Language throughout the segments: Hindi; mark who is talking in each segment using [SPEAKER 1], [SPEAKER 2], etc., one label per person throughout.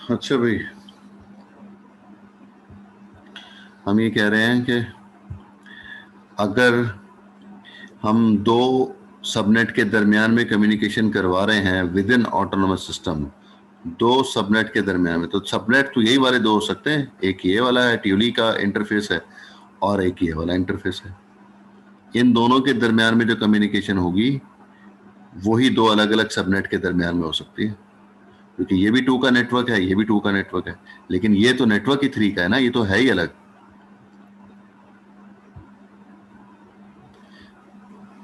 [SPEAKER 1] अच्छा भाई, हम ये कह रहे हैं कि अगर हम दो सबनेट के दरमियान में कम्युनिकेशन करवा रहे हैं विद इन ऑटोनोमस सिस्टम, दो सबनेट के दरमियान में, तो सबनेट तो यही वाले दो हो सकते हैं। एक ये वाला है, ट्यूली का इंटरफेस है, और एक ये वाला इंटरफेस है। इन दोनों के दरमियान में जो कम्युनिकेशन होगी वही दो अलग अलग सबनेट के दरमियान में हो सकती है, क्योंकि ये भी 2 का नेटवर्क है, ये भी 2 का नेटवर्क है, लेकिन ये तो नेटवर्क ही 3 का है ना, ये तो है ही अलग।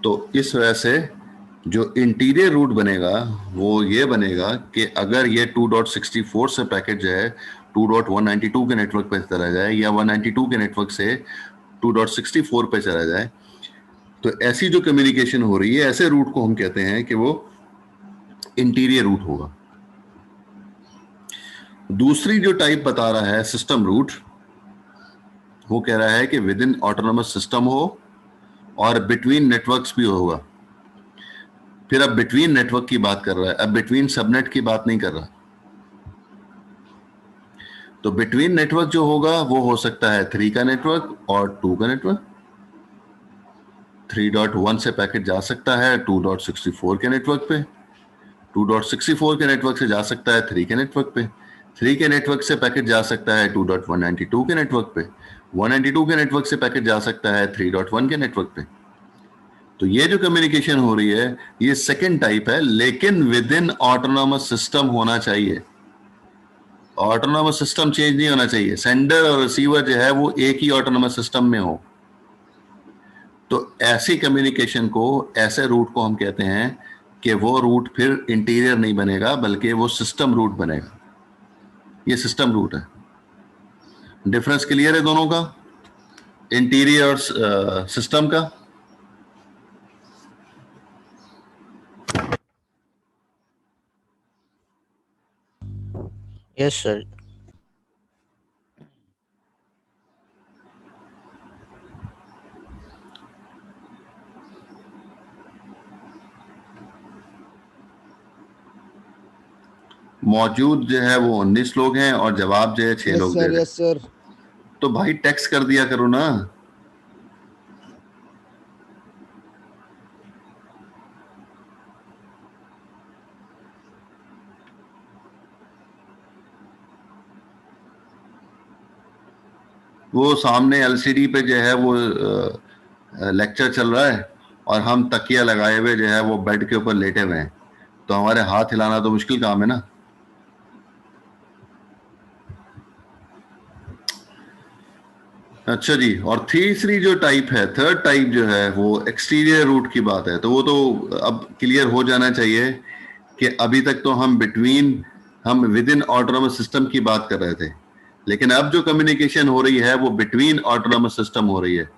[SPEAKER 1] तो इस वजह से जो इंटीरियर रूट बनेगा वो ये बनेगा कि अगर ये 2.64 से पैकेट जो है 2.192 के नेटवर्क पे चला जाए, या 192 के नेटवर्क से 2.64 पे चला जाए, तो ऐसी जो कम्युनिकेशन हो रही है, ऐसे रूट को हम कहते हैं कि वो इंटीरियर रूट होगा। दूसरी जो टाइप बता रहा है सिस्टम रूट, वो कह रहा है कि विद इन ऑटोनोमस सिस्टम हो और बिटवीन नेटवर्क्स भी होगा। फिर अब बिटवीन नेटवर्क की बात कर रहा है, अब बिटवीन सबनेट की बात नहीं कर रहा। तो बिटवीन नेटवर्क जो होगा वो हो सकता है 3 का नेटवर्क और 2 का नेटवर्क। 3.1 से पैकेट जा सकता है 2.64 के नेटवर्क पे, 2.64 के नेटवर्क से जा सकता है 3 के नेटवर्क पे, 3 के नेटवर्क से पैकेट जा सकता है 2.192 के नेटवर्क पे, 192 के नेटवर्क से पैकेट जा सकता है 3.1 के नेटवर्क पे। तो ये जो कम्युनिकेशन हो रही है ये सेकंड टाइप है, लेकिन विद इन ऑटोनोमस सिस्टम होना चाहिए। ऑटोनोमस सिस्टम चेंज नहीं होना चाहिए, सेंडर और रिसीवर जो है वो एक ही ऑटोनोमस सिस्टम में हो। तो ऐसी कम्युनिकेशन को, ऐसे रूट को हम कहते हैं कि वो रूट फिर इंटीरियर नहीं बनेगा, बल्कि वो सिस्टम रूट बनेगा। ये सिस्टम रूट है। डिफरेंस क्लियर है दोनों का, इंटीरियर और सिस्टम का?
[SPEAKER 2] Yes sir.
[SPEAKER 1] मौजूद जो है वो 19 लोग हैं और जवाब जो है 6
[SPEAKER 3] यस
[SPEAKER 1] लोग दे
[SPEAKER 3] सर,
[SPEAKER 1] रहे हैं।
[SPEAKER 3] Yes sir.
[SPEAKER 1] तो भाई टेक्स्ट कर दिया करो ना। वो सामने एलसीडी पे जो है वो लेक्चर चल रहा है और हम तकिया लगाए हुए जो है वो बेड के ऊपर लेटे हुए हैं, तो हमारे हाथ हिलाना तो मुश्किल काम है ना। अच्छा जी, और तीसरी जो टाइप है, थर्ड टाइप जो है, वो एक्सटीरियर रूट की बात है। तो वो तो अब क्लियर हो जाना चाहिए कि अभी तक तो हम विद इन ऑटोनोमस सिस्टम की बात कर रहे थे, लेकिन अब जो कम्युनिकेशन हो रही है वो बिटवीन ऑटोनोमस सिस्टम हो रही है।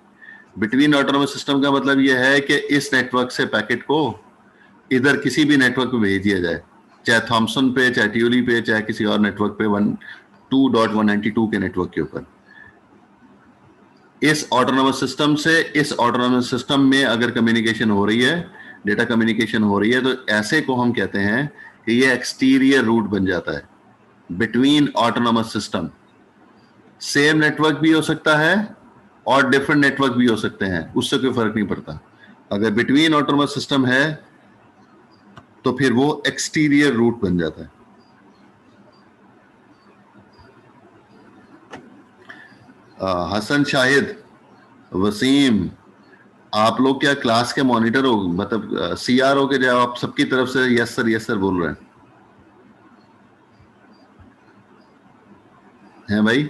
[SPEAKER 1] बिटवीन ऑटोनोमस सिस्टम का मतलब ये है कि इस नेटवर्क से पैकेट को इधर किसी भी नेटवर्क पे भेज दिया जाए, चाहे थॉमसन पे, चाहे ट्यूली पे, चाहे किसी और नेटवर्क पे, 2.192 के नेटवर्क के ऊपर। इस ऑटोनोमस सिस्टम से इस ऑटोनोमस सिस्टम में अगर कम्युनिकेशन हो रही है, डेटा कम्युनिकेशन हो रही है, तो ऐसे को हम कहते हैं कि ये एक्सटीरियर रूट बन जाता है between autonomous system. Same network भी हो सकता है और डिफरेंट नेटवर्क भी हो सकते हैं, उससे कोई फर्क नहीं पड़ता। अगर बिटवीन ऑटोनोमस सिस्टम है तो फिर वो एक्सटीरियर रूट बन जाता है। हसन, शाहिद, वसीम, आप लोग क्या क्लास के मॉनिटर हो, मतलब सीआर हो के जब आप सबकी तरफ से यस सर बोल रहे हैं भाई?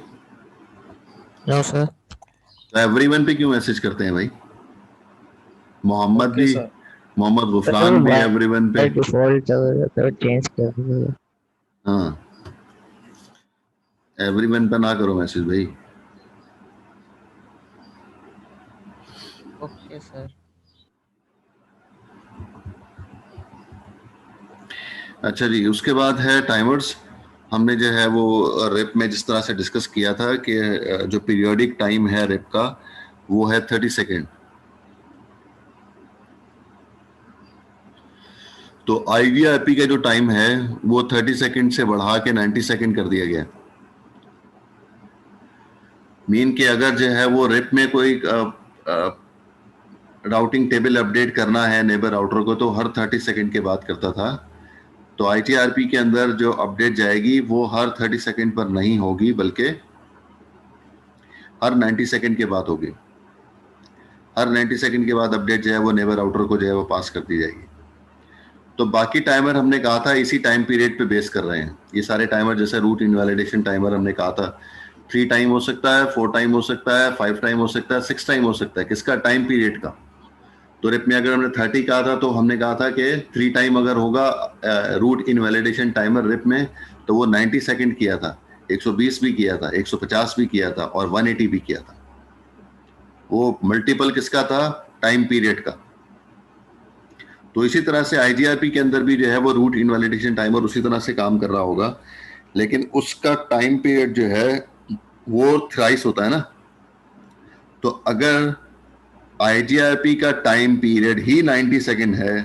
[SPEAKER 2] No sir.
[SPEAKER 1] तो एवरीवन पे क्यों मैसेज करते हैं भाई? मोहम्मद
[SPEAKER 3] ओके
[SPEAKER 1] भी,
[SPEAKER 3] सर।
[SPEAKER 1] मोहम्मद
[SPEAKER 2] सर
[SPEAKER 1] गुफरान भी एवरीवन पे।
[SPEAKER 2] बाय डिफॉल्ट तो चेंज कर दीजिए।
[SPEAKER 1] हाँ, एवरीवन पे ना करो मैसेज भाई।
[SPEAKER 2] Okay sir.
[SPEAKER 1] अच्छा जी, उसके बाद है टाइमर्स। हमने जो है वो रिप में जिस तरह से डिस्कस किया था कि जो पीरियोडिक टाइम है रिप का वो है 30 सेकेंड। तो IVRP का जो टाइम है वो 30 सेकंड से बढ़ा के 90 सेकंड कर दिया गया। मीन कि अगर जो है वो रिप में कोई राउटिंग टेबल अपडेट करना है नेबर राउटर को तो हर 30 सेकंड के बाद करता था। तो ITRP के अंदर जो अपडेट जाएगी वो हर 30 सेकंड पर नहीं होगी बल्कि हर 90 सेकंड के बाद होगी। हर 90 सेकंड के बाद अपडेट जो है वो नेबर राउटर को जो है वो पास कर दी जाएगी। तो बाकी टाइमर हमने कहा था इसी टाइम पीरियड पे बेस कर रहे हैं। ये सारे टाइमर जैसे रूट इनवैलिडेशन टाइमर हमने कहा था 3 टाइम हो सकता है, 4 टाइम हो सकता है, 5 टाइम हो सकता है, 6 टाइम हो सकता है। किसका? टाइम पीरियड का। तो रिप में अगर हमने 30 कहा था तो हमने कहा था कि 3 टाइम अगर होगा रूट इनवैलिडेशन टाइमर रिप में तो वो 90 सेकंड किया था, 120 भी किया था, 150 भी किया था और 180 भी किया था। वो मल्टीपल किसका था? टाइम पीरियड का। तो इसी तरह से IGRP के अंदर भी जो है वो रूट इनवैलिडेशन टाइमर उसी तरह से काम कर रहा होगा, लेकिन उसका टाइम पीरियड जो है वो थ्राइस होता है ना। तो अगर IGRP का टाइम पीरियड ही 90 सेकंड है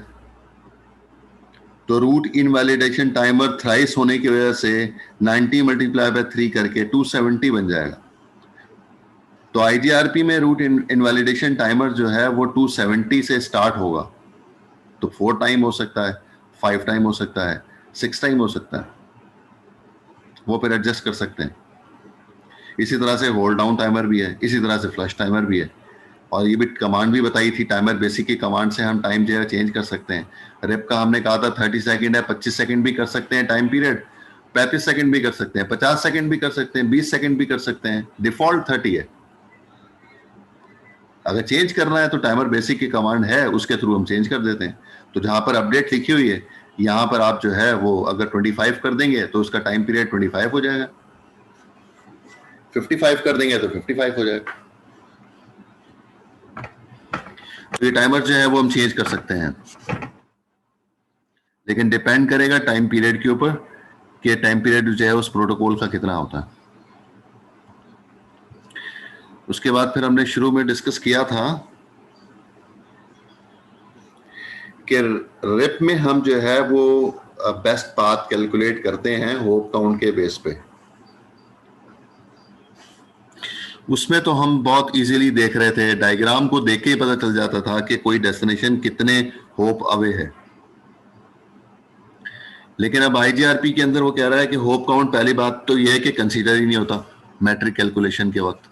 [SPEAKER 1] तो रूट इनवैलिडेशन टाइमर थ्राइस होने की वजह से 90 मल्टीप्लाई बाय 3 करके 270 बन जाएगा। तो IGRP में रूट इनवैलिडेशन टाइमर जो है वो 270 से स्टार्ट होगा। तो 4 टाइम हो सकता है, 5 टाइम हो सकता है, 6 टाइम हो सकता है, वो फिर एडजस्ट कर सकते हैं। इसी तरह से होल्ड डाउन टाइमर भी है, इसी तरह से फ्लश टाइमर भी है। और ये भी कमांड भी बताई थी टाइमर बेसिक की कमांड से हम टाइम जो है चेंज कर सकते हैं। रेप का हमने कहा था 30 सेकंड है, 25 सेकंड भी कर सकते हैं टाइम पीरियड, 35 सेकंड भी कर सकते हैं, 50 सेकंड भी कर सकते हैं, 20 सेकंड भी कर सकते हैं। डिफॉल्ट 30 है। अगर चेंज करना है तो टाइमर बेसिक की कमांड है, उसके थ्रू हम चेंज कर देते हैं। तो जहां पर अपडेट लिखी हुई है यहां पर आप जो है वो अगर 25 कर देंगे तो उसका टाइम पीरियड 25 हो जाएगा, 55 कर देंगे तो 55 हो जाएगा। तो ये टाइमर जो है वो हम चेंज कर सकते हैं, लेकिन डिपेंड करेगा टाइम पीरियड के ऊपर कि टाइम पीरियड जो है उस प्रोटोकॉल का कितना होता है। उसके बाद फिर हमने शुरू में डिस्कस किया था कि रिप में हम जो है वो बेस्ट पाथ कैलकुलेट करते हैं होप काउंट के बेस पे। उसमें तो हम बहुत इजीली देख रहे थे, डायग्राम को देख के ही पता चल जाता था कि कोई डेस्टिनेशन कितने होप अवे है। लेकिन अब IGRP के अंदर वो कह रहा है कि होप काउंट पहली बात तो यह है कि कंसीडर ही नहीं होता मैट्रिक कैलकुलेशन के वक्त।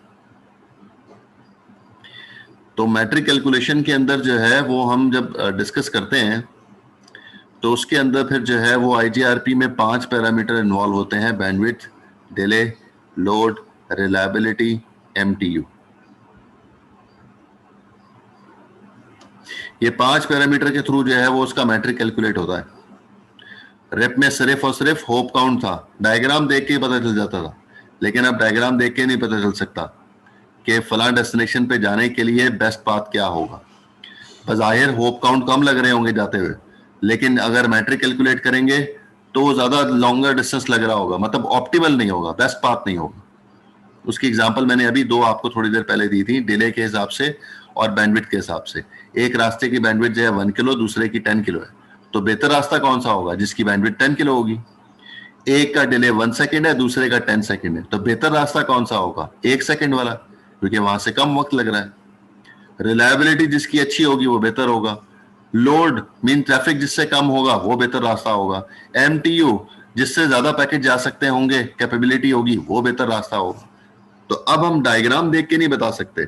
[SPEAKER 1] तो मैट्रिक कैलकुलेशन के अंदर जो है वो हम जब डिस्कस करते हैं तो उसके अंदर फिर जो है वो IGRP में 5 पैरामीटर इन्वॉल्व होते हैं: bandwidth, delay, load, reliability, MTU। ये 5 पैरामीटर के थ्रू जो है वो उसका मैट्रिक कैलकुलेट होता है। रेप में सिर्फ और सिर्फ होप काउंट था, डायग्राम देख के ही पता चल जाता था। लेकिन अब डायग्राम देख के नहीं पता चल सकता कि फला डेस्टिनेशन पे जाने के लिए बेस्ट पाथ क्या होगा। बज़ाहिर होप काउंट कम लग रहे होंगे जाते हुए, लेकिन अगर मैट्रिक कैलकुलेट करेंगे तो वो ज्यादा लॉन्गर डिस्टेंस लग रहा होगा, मतलब ऑप्टिमल नहीं होगा, बेस्ट पाथ नहीं होगा। उसकी एग्जांपल मैंने अभी 2 आपको थोड़ी देर पहले दी थी, डिले के हिसाब से और बैंडविड्थ के हिसाब से। एक रास्ते की बैंडविड्थ जो है 1 किलो, दूसरे की 10 किलो है, तो बेहतर रास्ता कौन सा होगा? जिसकी बैंडविड्थ 10 किलो होगी। एक का डिले 1 सेकंड है, दूसरे का 10 सेकंड है, तो बेहतर रास्ता कौन सा होगा? 1 सेकंड वाला, क्योंकि वहां से कम वक्त लग रहा है। रिलायबिलिटी जिसकी अच्छी होगी वो बेहतर होगा। लोड मीन ट्रैफिक जिससे कम होगा वो बेहतर रास्ता होगा। MTU जिससे ज्यादा पैकेट जा सकते होंगे, कैपेबिलिटी होगी, वो बेहतर रास्ता होगा। तो अब हम डायग्राम देख के नहीं बता सकते,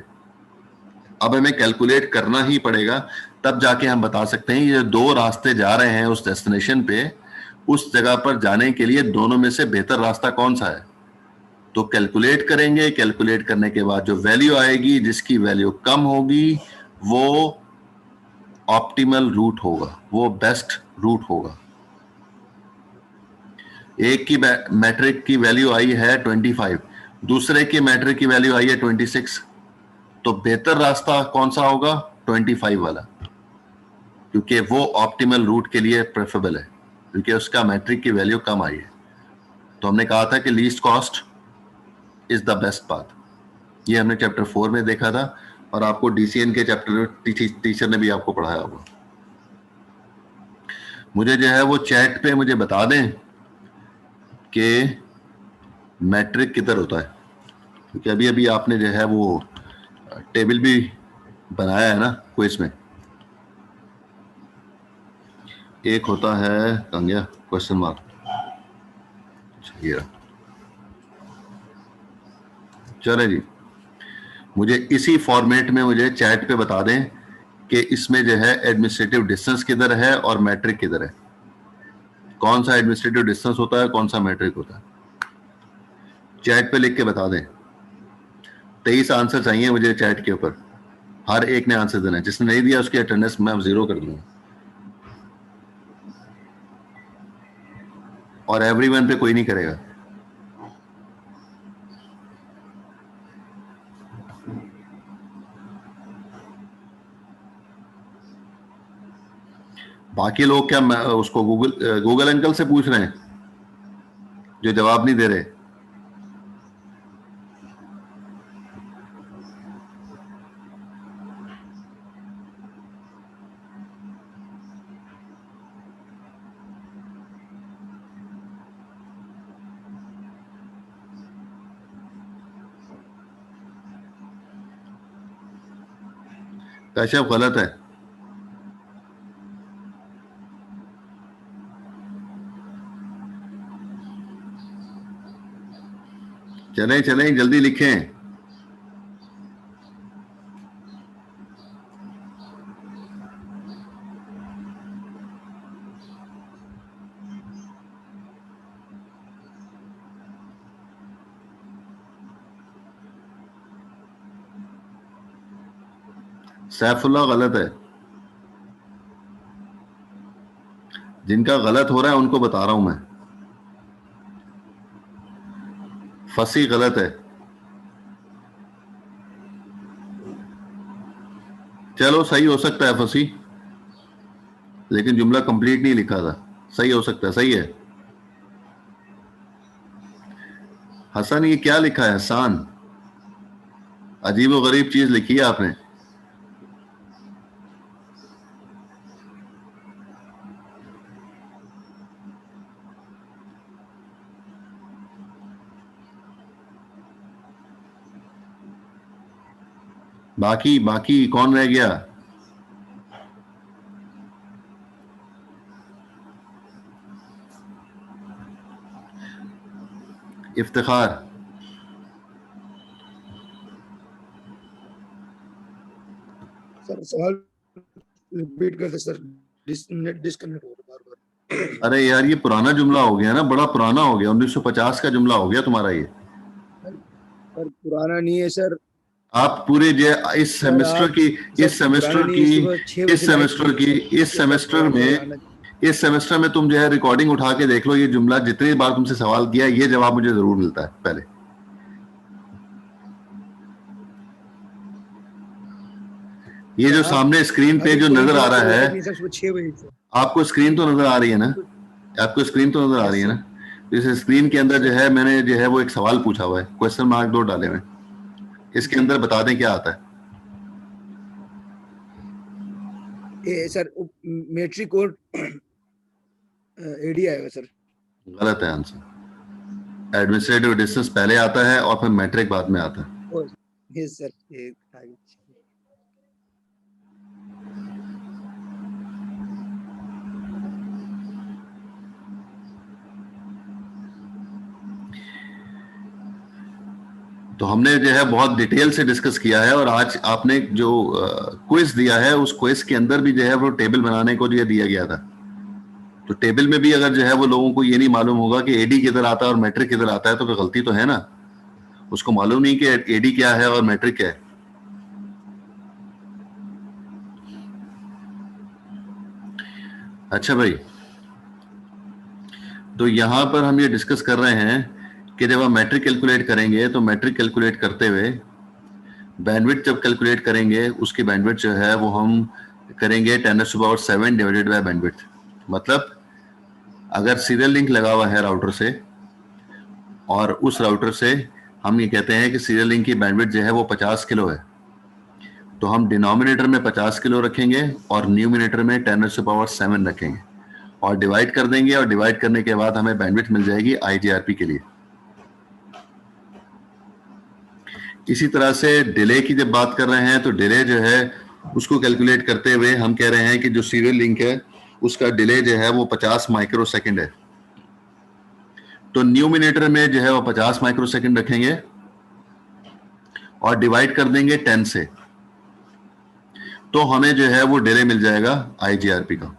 [SPEAKER 1] अब हमें कैलकुलेट करना ही पड़ेगा, तब जाके हम बता सकते हैं ये 2 रास्ते जा रहे हैं उस डेस्टिनेशन पे, उस जगह पर जाने के लिए दोनों में से बेहतर रास्ता कौन सा है। तो कैलकुलेट करेंगे, कैलकुलेट करने के बाद जो वैल्यू आएगी, जिसकी वैल्यू कम होगी वो ऑप्टिमल रूट होगा, वो बेस्ट रूट होगा। एक की मैट्रिक की वैल्यू आई है 25, दूसरे की मैट्रिक की वैल्यू आई है 26, तो बेहतर रास्ता कौन सा होगा? 25 वाला, क्योंकि वो ऑप्टिमल रूट के लिए प्रेफरेबल है, क्योंकि उसका मैट्रिक की वैल्यू कम आई है। तो हमने कहा था कि least cost is the best path. ये हमने चैप्टर 4 में देखा था और आपको DCN के चैप्टर टीचर ने भी आपको पढ़ाया होगा। मुझे जो है वो चैट पे मुझे बता दें कि मैट्रिक किधर होता है, क्योंकि अभी अभी आपने जो है वो टेबल भी बनाया है ना क्विज में। एक होता है कहाँ गया क्वेश्चन मार्क, ये रहा। चले जी, मुझे इसी फॉर्मेट में मुझे चैट पे बता दें कि इसमें जो है एडमिनिस्ट्रेटिव डिस्टेंस किधर है और मैट्रिक किधर है। कौन सा एडमिनिस्ट्रेटिव डिस्टेंस होता है, कौन सा मैट्रिक होता है, चैट पे लिख के बता दें। 23 आंसर चाहिए मुझे चैट के ऊपर, हर एक ने आंसर देना है। जिसने नहीं दिया उसकी अटेंडेंस मैं 0 कर दूंगा, और एवरीवन पे कोई नहीं करेगा। बाकी लोग क्या उसको गूगल अंकल से पूछ रहे हैं जो जवाब नहीं दे रहे। कश्यप गलत है। चलें चलें जल्दी लिखें। सैफुल्ला गलत है। जिनका गलत हो रहा है उनको बता रहा हूं मैं। फसी गलत है। चलो सही हो सकता है फसी, लेकिन जुमला कंप्लीट नहीं लिखा था। सही हो सकता है, सही है। हसन ये क्या लिखा है हसान, अजीब व गरीब चीज लिखी है आपने। बाकी बाकी कौन रह गया। इफ्तिखार,
[SPEAKER 3] सर सवाल रिपीट करते सर, नेट डिस्कनेक्ट हो रहा है बार-बार।
[SPEAKER 1] अरे यार ये पुराना जुमला हो गया ना, बड़ा पुराना हो गया, 1950 का जुमला हो गया तुम्हारा ये।
[SPEAKER 3] सर पुराना नहीं है सर।
[SPEAKER 1] आप पूरे जो इस
[SPEAKER 3] सर
[SPEAKER 1] सेमेस्टर
[SPEAKER 3] आप
[SPEAKER 1] की
[SPEAKER 3] सर
[SPEAKER 1] इस सेमेस्टर
[SPEAKER 3] पुराना नहीं है,
[SPEAKER 1] की
[SPEAKER 3] सुबह 6
[SPEAKER 1] इस
[SPEAKER 3] बजे लाइट
[SPEAKER 1] सेमेस्टर
[SPEAKER 3] थी,
[SPEAKER 1] की
[SPEAKER 3] सर,
[SPEAKER 1] इस
[SPEAKER 3] इसलिए सर
[SPEAKER 1] सेमेस्टर
[SPEAKER 3] थोड़ा
[SPEAKER 1] में
[SPEAKER 3] पुराना।
[SPEAKER 1] इस सेमेस्टर में तुम जो है रिकॉर्डिंग उठा के देख लो, ये जुमला जितनी बार तुमसे सवाल किया ये जवाब मुझे जरूर मिलता है पहले। ये जो
[SPEAKER 3] आप
[SPEAKER 1] सामने स्क्रीन पे
[SPEAKER 3] अभी
[SPEAKER 1] जो
[SPEAKER 3] कोई
[SPEAKER 1] नजर आ
[SPEAKER 3] जवाब तो
[SPEAKER 1] रहा
[SPEAKER 3] लाइट
[SPEAKER 1] है,
[SPEAKER 3] नहीं सर, सुबह 6 बजे से।
[SPEAKER 1] आपको स्क्रीन तो नजर आ रही है ना, आपको स्क्रीन तो नजर आ रही
[SPEAKER 3] यस
[SPEAKER 1] है
[SPEAKER 3] सर।
[SPEAKER 1] ना। इस स्क्रीन के अंदर जो है मैंने जो है वो एक सवाल पूछा हुआ है, क्वेश्चन मार्क 2 डाले हुए। इसके
[SPEAKER 3] जी
[SPEAKER 1] अंदर बता दें क्या आता है।
[SPEAKER 3] ये सर मैट्रिक और एडी आएगा सर।
[SPEAKER 1] गलत है आंसर। एडमिनिस्ट्रेटिव डिस्टेंस पहले आता है और फिर मैट्रिक बाद में आता है।
[SPEAKER 3] और यस सर ये
[SPEAKER 1] तो हमने जो है बहुत डिटेल से डिस्कस किया है, और आज आपने जो क्विज दिया है उस क्विज के अंदर भी जो है वो टेबल बनाने को जो दिया गया था। तो टेबल में भी अगर जो है वो लोगों को ये नहीं मालूम होगा कि एडी किधर आता है और मैट्रिक किधर आता है, तो फिर गलती तो है ना। उसको मालूम नहीं कि एडी क्या है और मैट्रिक क्या है। अच्छा भाई, तो यहां पर हम ये डिस्कस कर रहे हैं कि जब हम मैट्रिक कैलकुलेट करेंगे तो मैट्रिक कैलकुलेट करते हुए बैंडविड्थ जब कैलकुलेट करेंगे उसकी बैंडविड्थ जो है वो हम करेंगे 10⁻7 डिवाइडेड बाय बैंडविड्थ। मतलब अगर सीरियल लिंक लगा हुआ है राउटर से, और उस राउटर से हम ये कहते हैं कि सीरियल लिंक की बैंडविड्थ जो है वो 50 किलो है, तो हम डिनोमिनेटर में 50 किलो रखेंगे और न्यूमिनेटर में 10⁻7 रखेंगे। और डिवाइड कर देंगे, और डिवाइड करने के बाद हमें बैंडविड्थ मिल जाएगी IGRP के लिए। इसी तरह से डिले की जब बात कर रहे हैं तो डिले जो है उसको कैलकुलेट करते हुए हम कह रहे हैं कि जो सीरियल लिंक है उसका डिले जो है वो 50 माइक्रोसेकंड है। तो न्यूमिनेटर में जो है वो 50 माइक्रोसेकंड रखेंगे और डिवाइड कर देंगे 10 से, तो हमें जो है वो डिले मिल जाएगा IGRP का।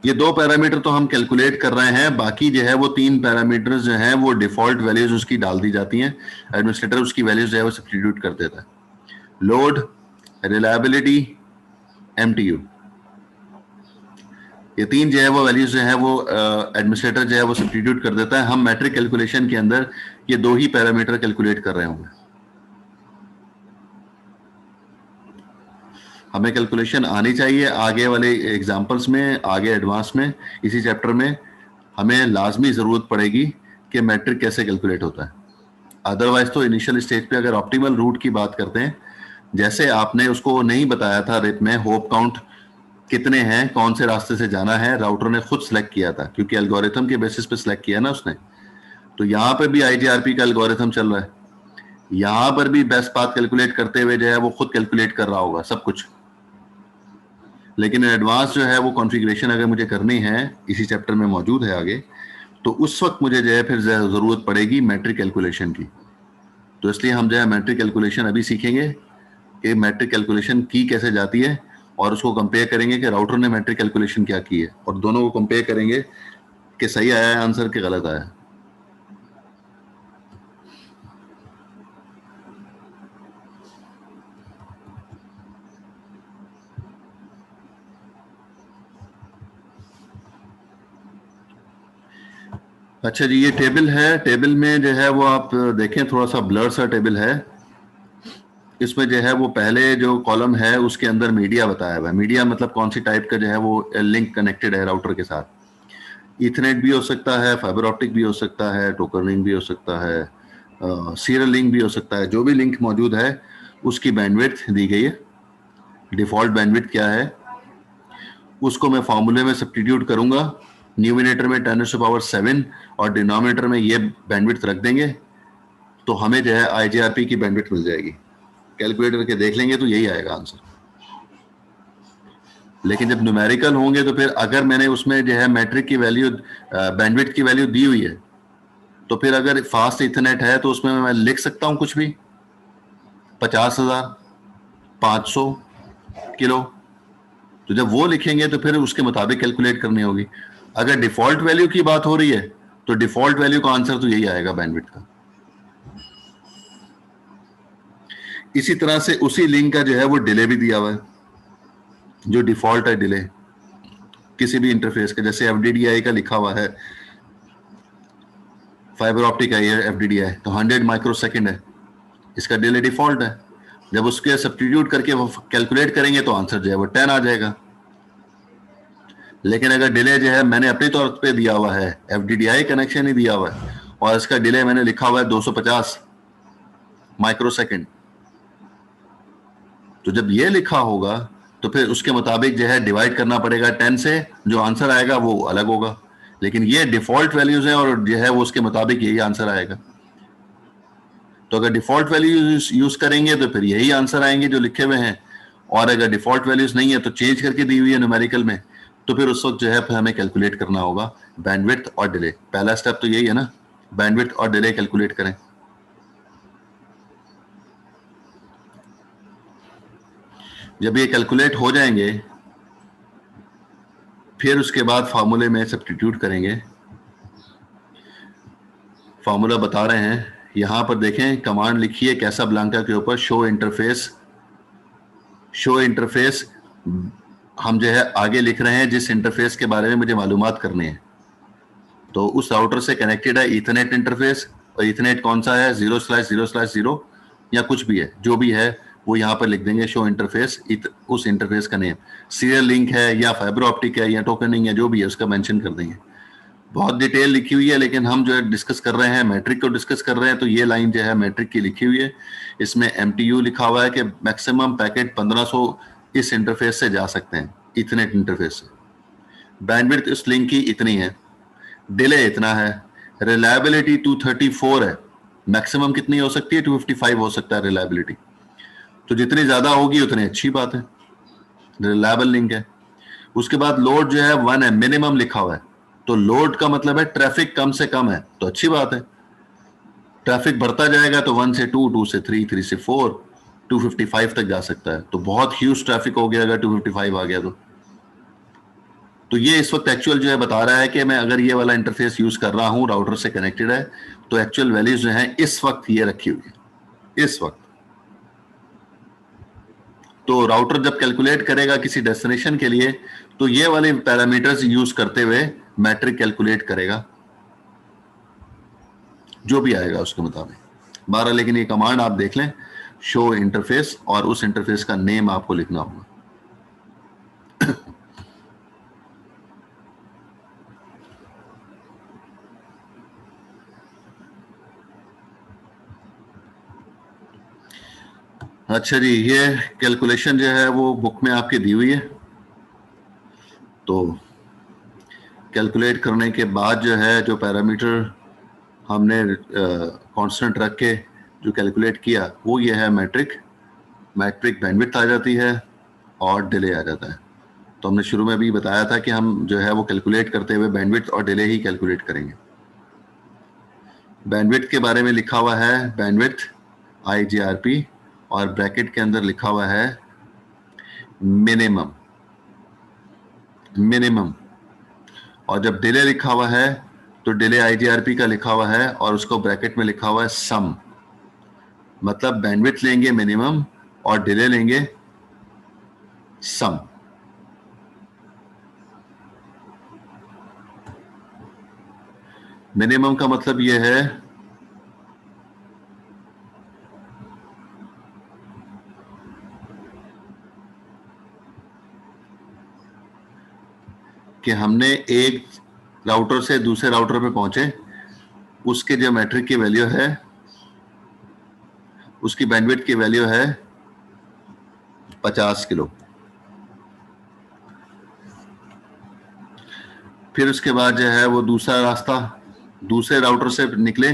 [SPEAKER 1] ये 2 पैरामीटर तो हम कैलकुलेट कर रहे हैं, बाकी जो है वो 3 पैरामीटर्स जो हैं वो डिफॉल्ट वैल्यूज उसकी डाल दी जाती हैं, एडमिनिस्ट्रेटर उसकी वैल्यूज जो है वो सब्स्टिट्यूट कर देता है। लोड, रिलायबिलिटी, MTU, ये 3 जो है वो वैल्यूज जो है वो एडमिनिस्ट्रेटर जो है वो सब्स्टिट्यूट कर देता है। हम मैट्रिक कैलकुलेशन के अंदर ये 2 ही पैरामीटर कैलकुलेट कर रहे होंगे। हमें कैलकुलेशन आनी चाहिए आगे वाले एग्जाम्पल्स में, आगे एडवांस में, इसी चैप्टर में हमें लाजमी ज़रूरत पड़ेगी कि मैट्रिक कैसे कैलकुलेट होता है। अदरवाइज तो इनिशियल स्टेज पे अगर ऑप्टिमल रूट की बात करते हैं, जैसे आपने उसको नहीं बताया था रिप में होप काउंट कितने हैं, कौन से रास्ते से जाना है, राउटर ने खुद सेलेक्ट किया था क्योंकि एल्गोरिथम के बेसिस पे सिलेक्ट किया ना उसने। तो यहाँ पर भी IGRP का एल्गोरिथम चल रहा है, यहाँ पर भी बेस्ट पाथ कैलकुलेट करते हुए जो है वो खुद कैलकुलेट कर रहा होगा सब कुछ। लेकिन एडवांस जो है वो कॉन्फ़िगरेशन अगर मुझे करनी है, इसी चैप्टर में मौजूद है आगे, तो उस वक्त मुझे जो है फिर ज़रूरत पड़ेगी मैट्रिक कैलकुलेशन की। तो इसलिए हम जो है मैट्रिक कैलकुलेशन अभी सीखेंगे कि मैट्रिक कैलकुलेशन की कैसे जाती है, और उसको कंपेयर करेंगे कि राउटर ने मैट्रिक कैलकुलेशन क्या की है, और दोनों को कंपेयर करेंगे कि सही आया है आंसर कि गलत आया है। अच्छा जी, ये टेबल है, टेबल में जो है वो आप देखें थोड़ा सा ब्लर सा टेबल है। इसमें जो है वो पहले जो कॉलम है उसके अंदर मीडिया बताया हुआ है। मीडिया मतलब कौन सी टाइप का जो है वो लिंक कनेक्टेड है राउटर के साथ। ईथरनेट भी हो सकता है, फाइबर ऑप्टिक भी हो सकता है, टोकन लिंक भी हो सकता है, सीरियल लिंक भी हो सकता है। जो भी लिंक मौजूद है उसकी बैंडविड्थ दी गई है। डिफॉल्ट बैंडविड्थ क्या है उसको मैं फॉर्मूले में सब्स्टिट्यूट करूंगा। न्यूमिनेटर में 10⁻⁷ और डिनोमिनेटर में ये बैंडविड्थ रख देंगे, तो हमें जो है IGRP की बैंडविड्थ मिल जाएगी। कैलकुलेटर के देख लेंगे तो यही आएगा आंसर। लेकिन जब न्यूमेरिकल होंगे तो फिर अगर मैंने उसमें जो है मैट्रिक की वैल्यू, बैंडविड्थ की वैल्यू दी हुई है, तो फिर अगर फास्ट इथरनेट है तो उसमें मैं लिख सकता हूं कुछ भी, 50,000, 500 किलो। तो जब वो लिखेंगे तो फिर उसके मुताबिक कैलकुलेट करनी होगी। अगर डिफॉल्ट वैल्यू की बात हो रही है तो डिफॉल्ट वैल्यू का आंसर तो यही आएगा बैंडविड्थ का। इसी तरह से उसी लिंक का जो है वो डिले भी दिया हुआ है, जो डिफॉल्ट है डिले किसी भी इंटरफेस का। जैसे FDDI का लिखा हुआ है, फाइबर ऑप्टिक है ये FDDI, तो 100 माइक्रोसेकंड है, इसका डिले डिफॉल्ट है। जब उसके सब्स्टिट्यूट करके वो कैलकुलेट करेंगे तो आंसर जो है वो 10 आ जाएगा। लेकिन अगर डिले जो है मैंने अपने तौर पे दिया हुआ है, FDDI कनेक्शन ही दिया हुआ है, और इसका डिले मैंने लिखा हुआ है 250 माइक्रोसेकंड, तो जब ये लिखा होगा तो फिर उसके मुताबिक जो है डिवाइड करना पड़ेगा 10 से, जो आंसर आएगा वो अलग होगा। लेकिन ये डिफॉल्ट वैल्यूज हैं और जो है वो उसके मुताबिक यही आंसर आएगा। तो अगर डिफॉल्ट वैल्यूज यूज करेंगे तो फिर यही आंसर आएंगे जो लिखे हुए हैं, और अगर डिफॉल्ट वैल्यूज नहीं है तो चेंज करके दी हुई है न्यूमेरिकल में, तो फिर उस वक्त जो है फिर हमें कैलकुलेट करना होगा बैंडविड्थ और डिले। पहला स्टेप तो यही है ना, बैंडविड्थ और डिले कैलकुलेट करें। जब ये कैलकुलेट हो जाएंगे फिर उसके बाद फार्मूले में सब्स्टिट्यूट करेंगे। फार्मूला बता रहे हैं, यहां पर देखें कमांड लिखी है कैसाब्लांका के ऊपर, शो इंटरफेस। शो इंटरफेस हम जो है आगे लिख रहे हैं जिस इंटरफेस के बारे में मुझे मालूमात करनी है। तो उस राउटर से कनेक्टेड है ईथरनेट इंटरफेस, और ईथरनेट कौन सा है, 0/0/0 या कुछ भी है, जो भी है वो यहाँ पर लिख देंगे शो इंटरफेस, उस इंटरफेस का नेम। सीरियल लिंक है या फाइबर ऑप्टिक है या टोकनिंग है, जो भी है उसका मेंशन कर देंगे। बहुत डिटेल लिखी हुई है, लेकिन हम जो है डिस्कस कर रहे हैं मैट्रिक को डिस्कस कर रहे हैं, तो ये लाइन जो है मैट्रिक की लिखी हुई है। इसमें MTU लिखा हुआ है कि मैक्सिमम पैकेट 1500 इस इंटरफेस से जा सकते हैं, इथरनेट इंटरफेस से। बैंडविड्थ इस लिंक की इतनी है, डिले इतना है, रिलायबिलिटी 234 है, मैक्सिमम कितनी हो सकती है? 255 हो सकता है रिलायबिलिटी। तो जितनी ज्यादा होगी उतनी अच्छी बात है, रिलायबल लिंक है। उसके बाद लोड जो है 1 है, मिनिमम लिखा हुआ है, तो लोड का मतलब है ट्रैफिक कम से कम है, तो अच्छी बात है। ट्रैफिक बढ़ता जाएगा तो 1 से 2, 2 से 3, 3 से 4, 255 तक जा सकता है। तो बहुत ह्यूज ट्रैफिक हो गया अगर 255 आ गया तो ये इस वक्त एक्चुअल जो है बता रहा है कि मैं अगर ये वाला इंटरफेस यूज कर रहा हूं, राउटर से कनेक्टेड है, तो एक्चुअल वैल्यूज जो है इस वक्त ये रखी हुई है इस वक्त। तो राउटर जब कैलकुलेट करेगा किसी डेस्टिनेशन के लिए तो ये वाले पैरामीटर्स यूज करते हुए मैट्रिक कैलकुलेट करेगा, जो भी आएगा उसके मुताबिक। 12 लेकिन ये कमांड आप देख लें, शो इंटरफेस, और उस इंटरफेस का नेम आपको लिखना होगा। अच्छा जी, ये कैलकुलेशन जो है वो बुक में आपकी दी हुई है। तो कैलकुलेट करने के बाद जो है जो पैरामीटर हमने कांस्टेंट रख के जो कैलकुलेट किया वो ये है मैट्रिक बैंडविड्थ आ जाती है और डिले आ जाता है। तो हमने शुरू में भी बताया था कि हम जो है वो कैलकुलेट करते हुए बैंडविड्थ और डिले ही कैलकुलेट करेंगे। बैंडविड्थ के बारे में लिखा हुआ है बैंडविड्थ IGRP, और ब्रैकेट के अंदर लिखा हुआ है मिनिमम, और जब डिले लिखा हुआ है तो डिले IGRP का लिखा हुआ है और उसको ब्रैकेट में लिखा हुआ है सम। मतलब बैंडविड्थ लेंगे मिनिमम और डिले लेंगे सम। मिनिमम का मतलब यह है कि हमने एक राउटर से दूसरे राउटर पे पहुंचे, उसके जो मैट्रिक की वैल्यू है, उसकी बैंडविड्थ की वैल्यू है 50 किलो। फिर उसके बाद जो है वो दूसरा रास्ता, दूसरे राउटर से निकले,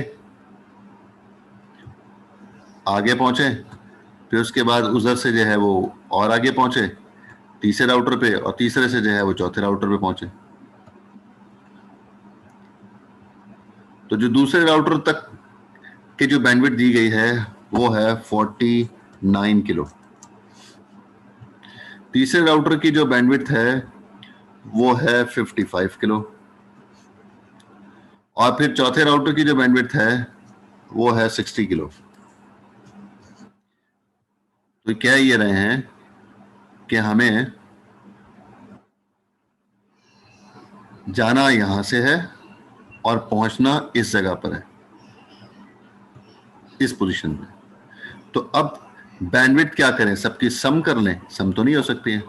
[SPEAKER 1] आगे पहुंचे, फिर उसके बाद उधर से जो है वो और आगे पहुंचे तीसरे राउटर पे, और तीसरे से जो है वो चौथे राउटर पे पहुंचे। तो जो दूसरे राउटर तक की जो बैंडविड्थ दी गई है वो है 49 किलो। तीसरे राउटर की जो बैंडविड्थ है वो है 55 किलो, और फिर चौथे राउटर की जो बैंडविड्थ है वो है 60 किलो। तो कह ये रहे हैं कि हमें जाना यहां से है और पहुंचना इस जगह पर है, इस पोजीशन में। तो अब बैंडविड्थ क्या करें, सबकी सम कर लें? सम तो नहीं हो सकती है।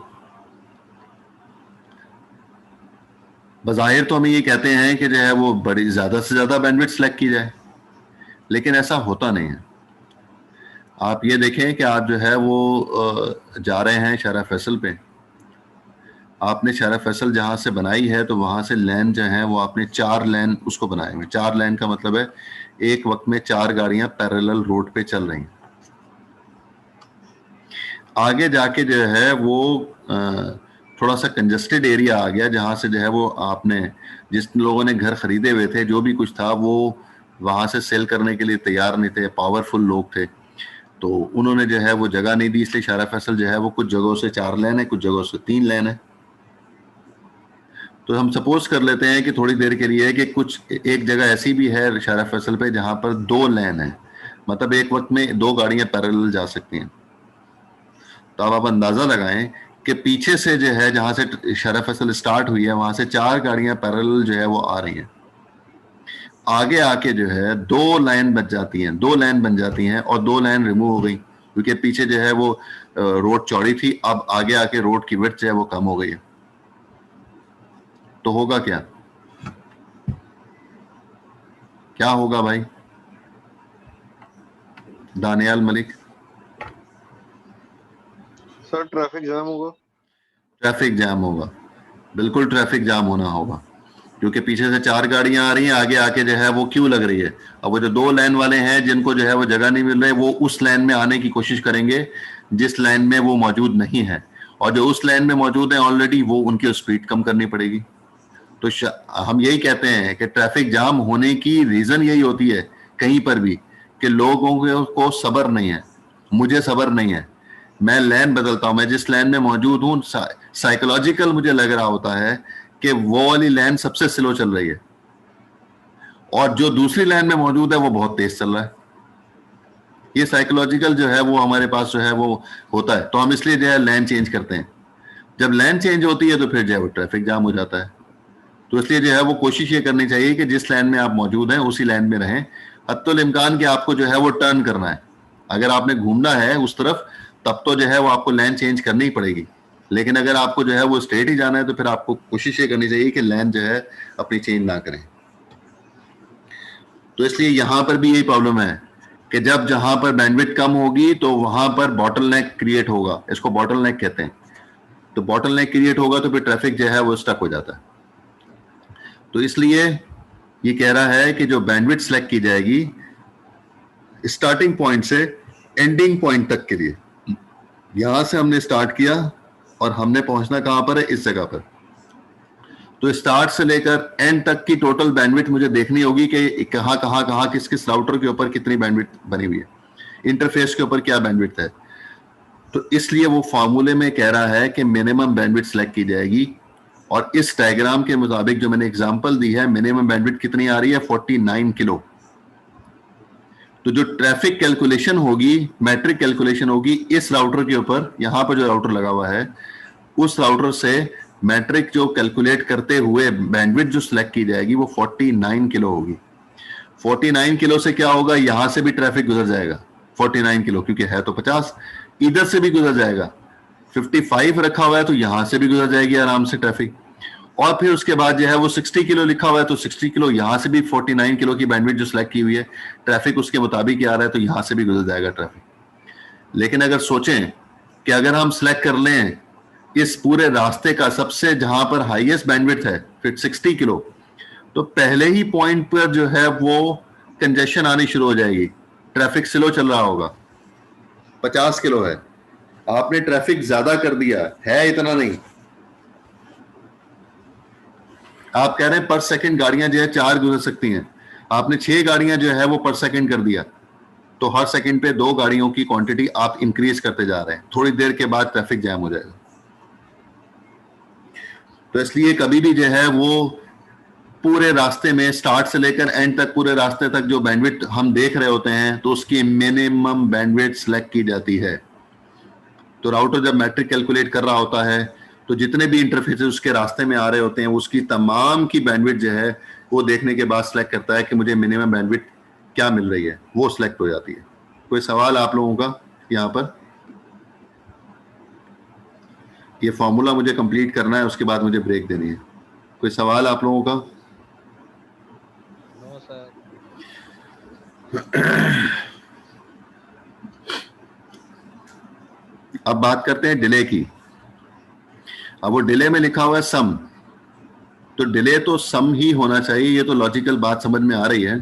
[SPEAKER 1] बज़ाहिर तो हम ये कहते हैं कि जो है वो बड़ी ज्यादा से ज्यादा बैंडविड्थ सेलेक्ट की जाए, लेकिन ऐसा होता नहीं है। आप ये देखें कि आप जो है वो जा रहे हैं शारा फैसल पे, आपने शारा फैसल जहां से बनाई है तो वहां से लेन जो है वो आपने 4 लेन उसको बनाए हुए। 4 लेन का मतलब है एक वक्त में 4 गाड़ियां पैरेलल रोड पे चल रही हैं। आगे जाके जो है वो थोड़ा सा कंजेस्टेड एरिया आ गया, जहां से जो है वो आपने, जिस लोगों ने घर खरीदे हुए थे, जो भी कुछ था वो वहां से सेल करने के लिए तैयार नहीं थे, पावरफुल लोग थे, तो उन्होंने जो है वो जगह नहीं दी। इसलिए शारा फैसल जो है वो कुछ जगहों से 4 लेन है, कुछ जगहों से 3 लेन है। तो हम सपोज कर लेते हैं कि थोड़ी देर के लिए कि कुछ एक जगह ऐसी भी है शारा फैसल पे जहां पर 2 लेन है, मतलब एक वक्त में 2 गाड़ियां पैरेलल जा सकती हैं। तो अब आप अंदाजा लगाएं कि पीछे से जो है जहां से शारा फैसल स्टार्ट हुई है वहां से 4 गाड़ियां पैरेलल जो है वो आ रही हैं। आगे आके जो है 2 लाइन बच जाती हैं, 2 लाइन बन जाती हैं, और 2 लाइन रिमूव हो गई क्योंकि पीछे जो है वो रोड चौड़ी थी, अब आगे आके रोड की विड्थ जो है वो कम हो गई है। तो होगा क्या, क्या होगा भाई Daniyal Malik?
[SPEAKER 4] Sir traffic jam होगा।
[SPEAKER 1] ट्रैफिक जैम होगा। बिल्कुल ट्रैफिक जाम होना होगा, क्योंकि पीछे से 4 गाड़ियां आ रही हैं, आगे आके जो है वो क्यू लग रही है। अब वो जो 2 लेन वाले हैं जिनको जो है वो जगह नहीं मिल रही, वो उस लाइन में आने की कोशिश करेंगे जिस लाइन में वो मौजूद नहीं है, और जो उस लाइन में मौजूद है ऑलरेडी, वो उनकी स्पीड कम करनी पड़ेगी। तो हम यही कहते हैं कि ट्रैफिक जाम होने की रीजन यही होती है कहीं पर भी, कि लोगों को सब्र नहीं है। मुझे सब्र नहीं है, मैं लाइन बदलता हूं, मैं जिस लाइन में मौजूद हूं, साइकोलॉजिकल मुझे लग रहा होता है कि वो वाली लाइन सबसे स्लो चल रही है और जो दूसरी लाइन में मौजूद है वो बहुत तेज चल रहा है। ये साइकोलॉजिकल जो है वो हमारे पास जो है वो होता है, तो हम इसलिए जो है लाइन चेंज करते हैं। जब लाइन चेंज होती है तो फिर जो है वो ट्रैफिक जाम हो जाता है। तो इसलिए जो है वो कोशिश ये करनी चाहिए कि जिस लाइन में आप मौजूद हैं उसी लाइन में रहें। हत्तुल इम्कान कि आपको जो है वो टर्न करना है, अगर आपने घूमना है उस तरफ, तब तो जो है वो आपको लाइन चेंज करनी ही पड़ेगी। लेकिन अगर आपको जो है वो स्ट्रेट ही जाना है तो फिर आपको कोशिश ये करनी चाहिए कि लाइन जो है अपनी चेंज ना करें। तो इसलिए यहां पर भी यही प्रॉब्लम है कि जब जहां पर बैंडविड्थ कम होगी तो वहां पर बॉटलनेक क्रिएट होगा, इसको बॉटलनेक कहते हैं। तो बॉटलनेक क्रिएट होगा तो फिर ट्रैफिक जो है वो स्टक हो जाता है। तो इसलिए ये कह रहा है कि जो बैंडविड्थ सेलेक्ट की जाएगी स्टार्टिंग पॉइंट से एंडिंग पॉइंट तक के लिए, यहां से हमने स्टार्ट किया और हमने पहुंचना कहां पर है, इस जगह पर। तो स्टार्ट से लेकर एंड तक की टोटल बैंडविड्थ मुझे देखनी होगी कि कहां कहां कहां किस किस राउटर के ऊपर कितनी बैंडविड्थ बनी हुई है, इंटरफेस के ऊपर क्या बैंडविड्थ है। तो इसलिए वो फार्मूले में कह रहा है कि मिनिमम बैंडविड्थ सेलेक्ट की जाएगी, और इस डायग्राम के मुताबिक जो मैंने एग्जांपल दी है, मिनिमम बैंडविड्थ कितनी आ रही है, 49 किलो। तो जो ट्रैफिक कैलकुलेशन होगी, मैट्रिक कैलकुलेशन होगी इस राउटर के ऊपर, यहां पर जो राउटर लगा हुआ है उस राउटर से मैट्रिक जो कैलकुलेट करते हुए बैंडविड्थ जो सिलेक्ट की जाएगी वो 49 किलो होगी। 49 किलो से क्या होगा, यहां से भी ट्रैफिक गुजर जाएगा 49 किलो, क्योंकि है तो 50, इधर से भी गुजर जाएगा। 55 रखा हुआ है तो यहां से भी गुजर जाएगी आराम से ट्रैफिक, और फिर उसके बाद जो है वो 60 किलो लिखा हुआ है तो 60 किलो यहां से भी 49 किलो की बैंडविड्थ जो सिलेक्ट की हुई है, ट्रैफिक उसके मुताबिक आ रहा है तो यहां से भी गुजर जाएगा ट्रैफिक। लेकिन अगर सोचें कि अगर हम सिलेक्ट कर लें इस पूरे रास्ते का सबसे जहां पर हाईएस्ट बैंडविड्थ है फिर 60 किलो, तो पहले ही पॉइंट पर जो है वो कंजेशन आनी शुरू हो जाएगी, ट्रैफिक स्लो चल रहा होगा। 50 किलो है, आपने ट्रैफिक ज्यादा कर दिया है, इतना नहीं, आप कह रहे हैं पर सेकंड गाड़ियां जो है 4 गुजर सकती हैं, आपने 6 गाड़ियां जो है वो पर सेकंड कर दिया, तो हर सेकंड पे 2 गाड़ियों की क्वांटिटी आप इंक्रीज करते जा रहे हैं, थोड़ी देर के बाद ट्रैफिक जैम हो जाएगा। तो इसलिए कभी भी जो है वो पूरे रास्ते में स्टार्ट से लेकर एंड तक पूरे रास्ते तक जो बैंडविड्थ हम देख रहे होते हैं तो उसकी मिनिमम बैंडविड्थ सेलेक्ट की जाती है। तो राउटर जब मैट्रिक कैलकुलेट कर रहा होता है तो जितने भी इंटरफेसेस उसके रास्ते में आ रहे होते हैं उसकी तमाम की बैंडविड्थ जो है वो देखने के बाद सेलेक्ट करता है कि मुझे मिनिमम बैंडविड्थ क्या मिल रही है, वो सिलेक्ट हो जाती है। कोई सवाल आप लोगों का यहाँ पर? ये फॉर्मूला मुझे कंप्लीट करना है, उसके बाद मुझे ब्रेक देनी है। कोई सवाल आप लोगों का?
[SPEAKER 4] No sir.
[SPEAKER 1] अब बात करते हैं डिले की। अब वो डिले में लिखा हुआ है सम, तो डिले तो सम ही होना चाहिए, ये तो लॉजिकल बात समझ में आ रही है,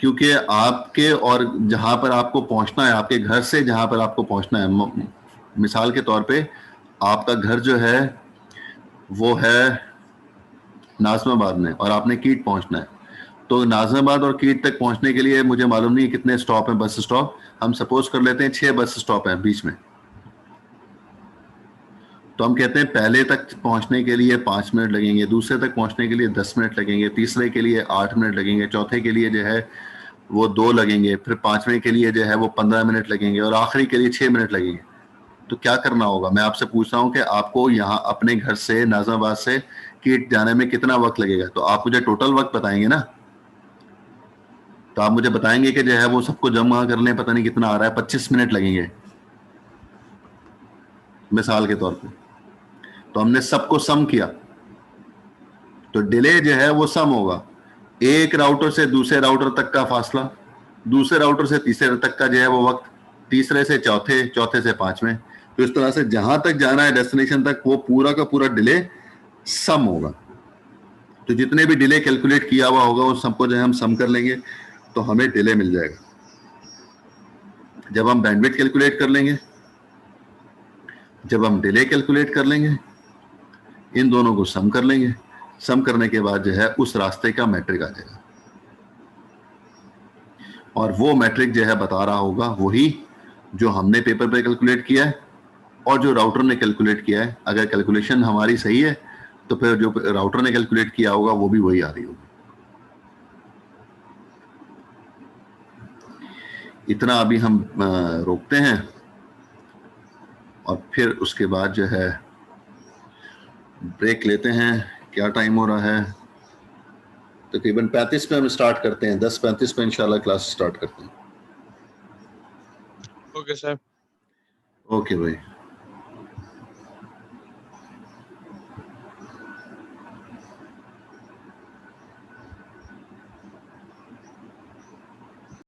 [SPEAKER 1] क्योंकि आपके और जहां पर आपको पहुंचना है, आपके घर से जहां पर आपको पहुंचना है, मिसाल के तौर पे आपका घर जो है वो है नाज़िमाबाद में और आपने कीट पहुंचना है, तो नाज़िमाबाद और कीट तक पहुंचने के लिए मुझे मालूम नहीं कितने स्टॉप हैं, बस स्टॉप, हम सपोज कर लेते हैं 6 बस स्टॉप हैं बीच में। तो हम कहते हैं पहले तक पहुंचने के लिए 5 मिनट लगेंगे, दूसरे तक पहुंचने के लिए 10 मिनट लगेंगे, तीसरे के लिए 8 मिनट लगेंगे, चौथे के लिए जो है वो 2 लगेंगे, फिर 5वें के लिए जो है वो 15 मिनट लगेंगे और आखिरी के लिए 6 मिनट लगेंगे। तो क्या करना होगा, मैं आपसे पूछ रहा हूँ कि आपको यहाँ अपने घर से नाज़िमाबाद से कीट जाने में कितना वक्त लगेगा, तो आप मुझे टोटल वक्त बताएंगे ना। तो आप मुझे बताएंगे कि जो है वो सबको जमा कर लें, पता नहीं कितना आ रहा है, 25 मिनट लगेंगे मिसाल के तौर पे। तो हमने सबको सम किया, तो डिले जो है वो सम होगा, एक राउटर से दूसरे राउटर तक का फासला, दूसरे राउटर से तीसरे तक का जो है वो वक्त, तीसरे से चौथे, चौथे से 5वें। तो इस तरह से जहां तक जाना है डेस्टिनेशन तक, वो पूरा का पूरा डिले सम होगा। तो जितने भी डिले कैलकुलेट किया हुआ होगा उस सबको जो है हम सम कर लेंगे तो हमें डिले मिल जाएगा। जब हम बैंडविड्थ कैलकुलेट कर लेंगे, जब हम डिले कैलकुलेट कर लेंगे, इन दोनों को सम कर लेंगे। सम करने के बाद जो है उस रास्ते का मैट्रिक आ जाएगा और वो मैट्रिक जो है बता रहा होगा वही जो हमने पेपर पे कैलकुलेट किया है और जो राउटर ने कैलकुलेट किया है। अगर कैलकुलेशन हमारी सही है तो फिर जो राउटर ने कैलकुलेट किया होगा वो भी वही आ रही होगी। इतना अभी हम रोकते हैं और फिर उसके बाद जो है ब्रेक लेते हैं। क्या टाइम हो रहा है? तकरीबन 35 पे हम स्टार्ट करते हैं। 10:35 पे इंशाल्लाह क्लास स्टार्ट करते हैं।
[SPEAKER 4] Okay sir.
[SPEAKER 1] ओके भाई।